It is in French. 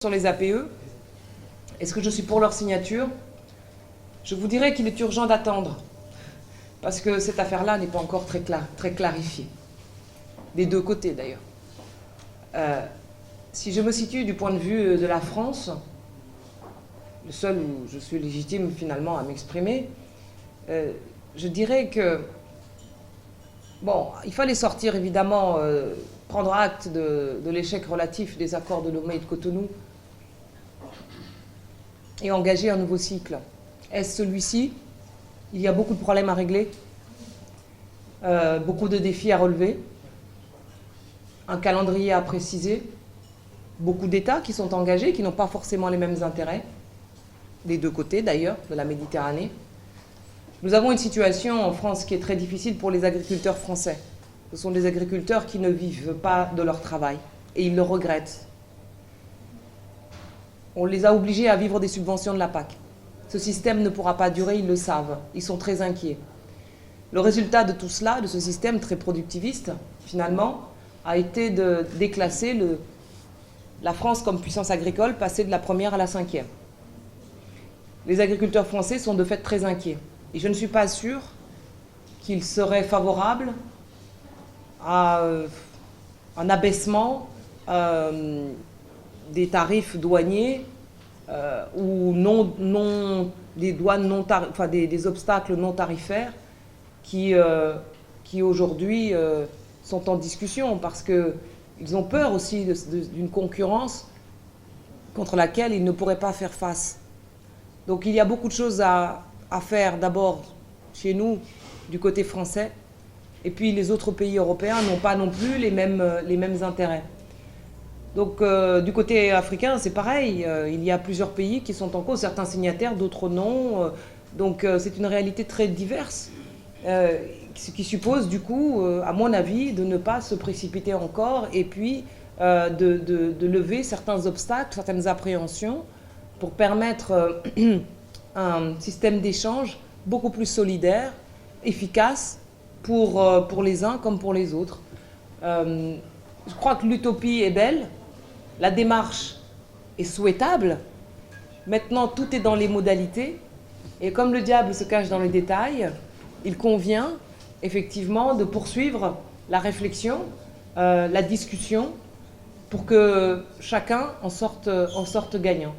Sur les APE, est-ce que je suis pour leur signature? Je vous dirais qu'il est urgent d'attendre, parce que cette affaire-là n'est pas encore très clarifiée, des deux côtés d'ailleurs. Si je me situe du point de vue de la France, le seul où je suis légitime finalement à m'exprimer, je dirais que, bon, il fallait sortir évidemment, prendre acte de l'échec relatif des accords de Lomé et de Cotonou, et engager un nouveau cycle. Est-ce celui-ci? Il y a beaucoup de problèmes à régler, beaucoup de défis à relever, un calendrier à préciser, beaucoup d'États qui sont engagés, qui n'ont pas forcément les mêmes intérêts, des deux côtés d'ailleurs, de la Méditerranée. Nous avons une situation en France qui est très difficile pour les agriculteurs français. Ce sont des agriculteurs qui ne vivent pas de leur travail, et ils le regrettent. On les a obligés à vivre des subventions de la PAC. Ce système ne pourra pas durer, ils le savent. Ils sont très inquiets. Le résultat de tout cela, de ce système très productiviste, finalement, a été de déclasser la France comme puissance agricole, passer de la première à la cinquième. Les agriculteurs français sont de fait très inquiets. Et je ne suis pas sûre qu'ils seraient favorables à un abaissement des tarifs douaniers ou des douanes des obstacles non tarifaires qui aujourd'hui sont en discussion parce qu'ils ont peur aussi d'une concurrence contre laquelle ils ne pourraient pas faire face. Donc il y a beaucoup de choses à faire d'abord chez nous, du côté français, et puis les autres pays européens n'ont pas non plus les mêmes intérêts. Donc du côté africain, c'est pareil, il y a plusieurs pays qui sont en cause, certains signataires, d'autres non. Donc c'est une réalité très diverse, ce qui suppose du coup, à mon avis, de ne pas se précipiter encore et puis de lever certains obstacles, certaines appréhensions pour permettre un système d'échange beaucoup plus solidaire, efficace pour les uns comme pour les autres. Je crois que l'utopie est belle. La démarche est souhaitable. Maintenant, tout est dans les modalités. Et comme le diable se cache dans les détails, il convient effectivement de poursuivre la réflexion, la discussion, pour que chacun en sorte gagnant.